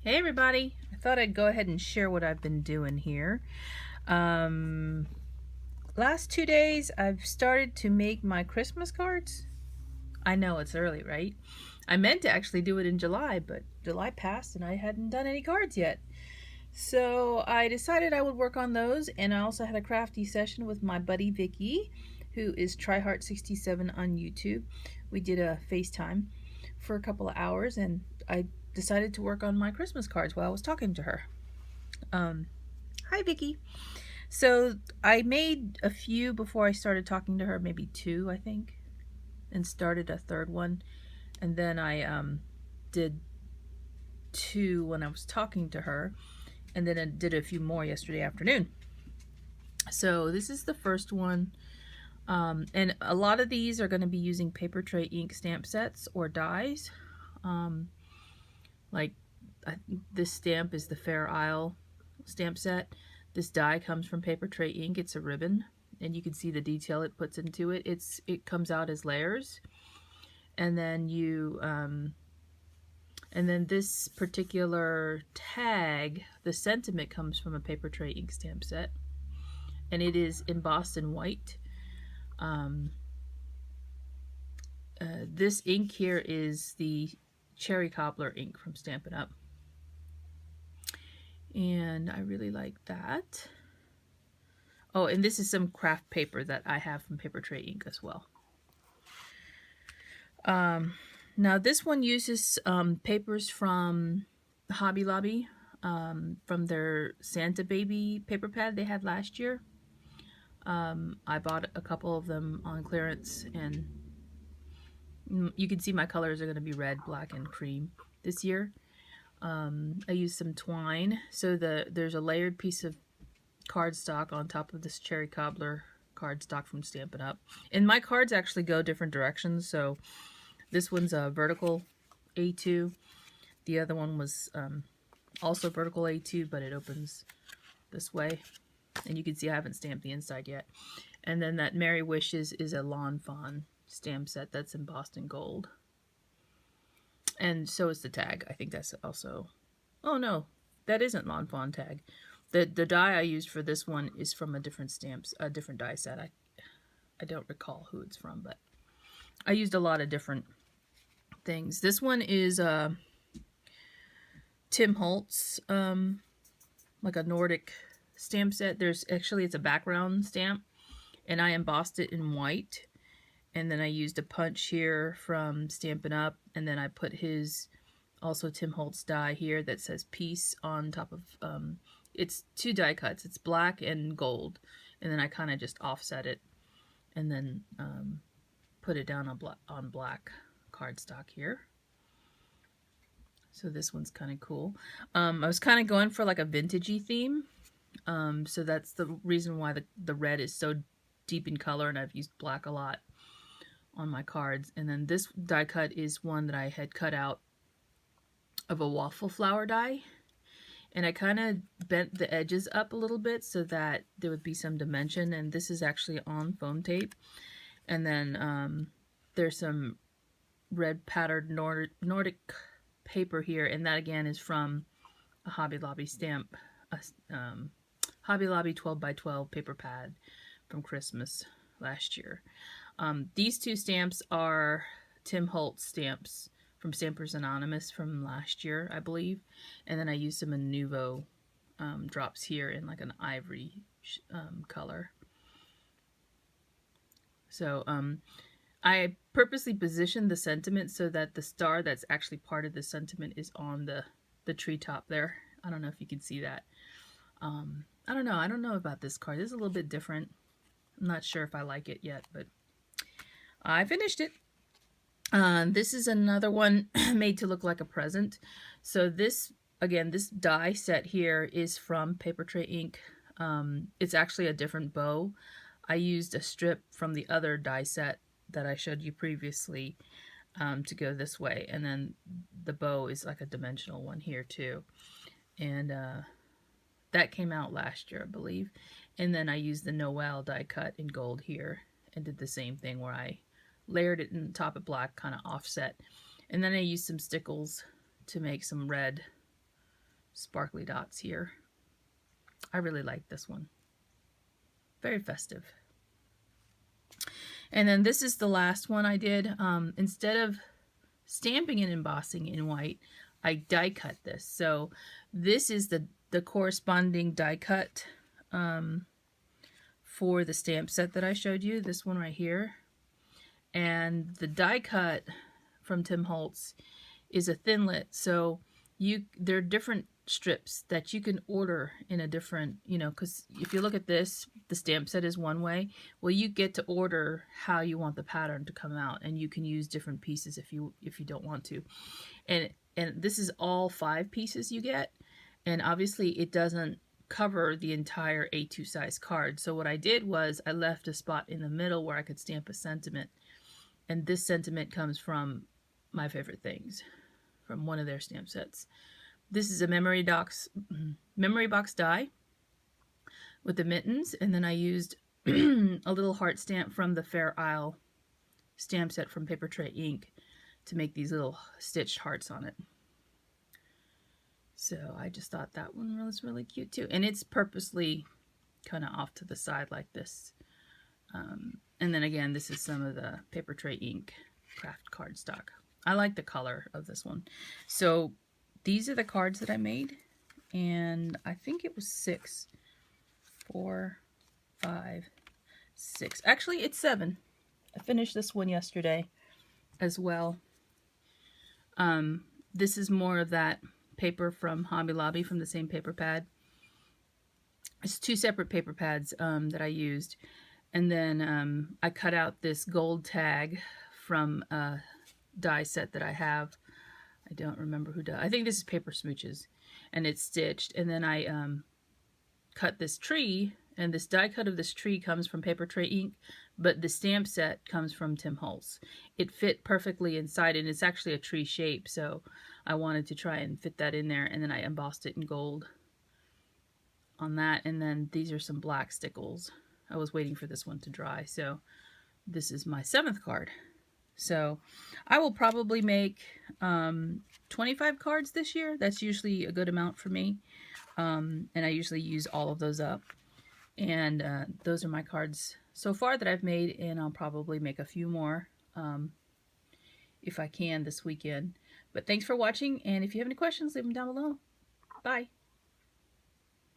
Hey everybody, I thought I'd go ahead and share what I've been doing here. Last 2 days I've started to make my Christmas cards. I know it's early, right? I meant to actually do it in July, but July passed and I hadn't done any cards yet. So I decided I would work on those, and I also had a crafty session with my buddy Vicky, who is TryHeart67 on YouTube. We did a FaceTime for a couple of hours, and I decided to work on my Christmas cards while I was talking to her. Hi Vicky. So I made a few before I started talking to her, maybe two I think, and started a third one, and then I did two when I was talking to her, and then I did a few more yesterday afternoon. So this is the first one, and a lot of these are going to be using paper tray ink stamp sets or dies. Like this stamp is the Fair Isle stamp set. This die comes from paper tray ink. It's a ribbon, and you can see the detail it puts into it. It comes out as layers, and then and then this particular tag, the sentiment comes from a paper tray ink stamp set, and it is embossed in white. This ink here is the Cherry Cobbler ink from Stampin' Up, and I really like that. Oh, and this is some craft paper that I have from Paper Tray Ink as well. Now this one uses papers from Hobby Lobby, from their Santa Baby paper pad they had last year. I bought a couple of them on clearance, and you can see my colors are going to be red, black, and cream this year. I used some twine, so there's a layered piece of cardstock on top of this Cherry Cobbler cardstock from Stampin' Up. And my cards actually go different directions, so this one's a vertical A2. The other one was also vertical A2, but it opens this way. And you can see I haven't stamped the inside yet. And then that Merry Wishes is a Lawn Fawn stamp set that's embossed in gold. And so is the tag. I think that's also... Oh no, that isn't Lawn Fawn tag. The die I used for this one is from a different die set. I don't recall who it's from, but I used a lot of different things. This one is Tim Holtz, like a Nordic stamp set. It's a background stamp, and I embossed it in white, and then I used a punch here from Stampin' Up, and then I put his also Tim Holtz die here that says peace on top of it's two die cuts. It's black and gold, and then I kind of just offset it and then put it down on black cardstock here. So this one's kind of cool. I was kind of going for like a vintagey theme, so that's the reason why the red is so deep in color, and I've used black a lot on my cards. And then this die cut is one that I had cut out of a waffle flower die, and I kind of bent the edges up a little bit so that there would be some dimension, and this is actually on foam tape. And then there's some red patterned Nordic paper here, and that again is from a Hobby Lobby stamp, Hobby Lobby 12x12 paper pad from Christmas last year. These two stamps are Tim Holtz stamps from Stampers Anonymous from last year, I believe. And then I used some Nuvo drops here in like an ivory color. So I purposely positioned the sentiment so that the star that's actually part of the sentiment is on the treetop there. I don't know if you can see that. I don't know about this card. This is a little bit different. I'm not sure if I like it yet, but I finished it. This is another one made to look like a present. So this, again, this die set here is from Paper Tray Ink. It's actually a different bow. I used a strip from the other die set that I showed you previously to go this way. And then the bow is like a dimensional one here too. And that came out last year, I believe. And then I used the Noel die cut in gold here and did the same thing where I layered it in the top of black, kind of offset. And then I used some stickles to make some red sparkly dots here. I really like this one. Very festive. And then this is the last one I did. Instead of stamping and embossing in white, I die cut this. So this is the corresponding die cut for the stamp set that I showed you, this one right here. And the die cut from Tim Holtz is a thinlit, so there are different strips that you can order in a different, because if you look at this, the stamp set is one way. Well, you get to order how you want the pattern to come out, and you can use different pieces if you don't want to. And this is all 5 pieces you get, and obviously it doesn't cover the entire A2 size card. So what I did was I left a spot in the middle where I could stamp a sentiment, and this sentiment comes from My Favorite Things, from one of their stamp sets. This is a memory box die with the mittens, and then I used a little heart stamp from the Fair Isle stamp set from Paper Tray Ink to make these little stitched hearts on it. So I just thought that one was really cute too. And it's purposely kind of off to the side like this. And then again, this is some of the Paper Tray Ink craft cardstock. I like the color of this one. So these are the cards that I made. And I think it was 6. 4, 5, 6. Actually, it's 7. I finished this one yesterday as well. This is more of that paper from Hobby Lobby, from the same paper pad. It's 2 separate paper pads that I used. And then I cut out this gold tag from a die set that I have. I don't remember who does. I think this is Paper Smooches. And it's stitched. And then I cut this tree. And this die cut of this tree comes from Paper Tray Ink. But the stamp set comes from Tim Holtz. It fit perfectly inside. And it's actually a tree shape. So I wanted to try and fit that in there. And then I embossed it in gold on that. And then these are some black stickles. I was waiting for this one to dry. So this is my 7th card. So I will probably make 25 cards this year. That's usually a good amount for me. And I usually use all of those up. And those are my cards so far that I've made. And I'll probably make a few more if I can this weekend. But thanks for watching. And if you have any questions, leave them down below. Bye.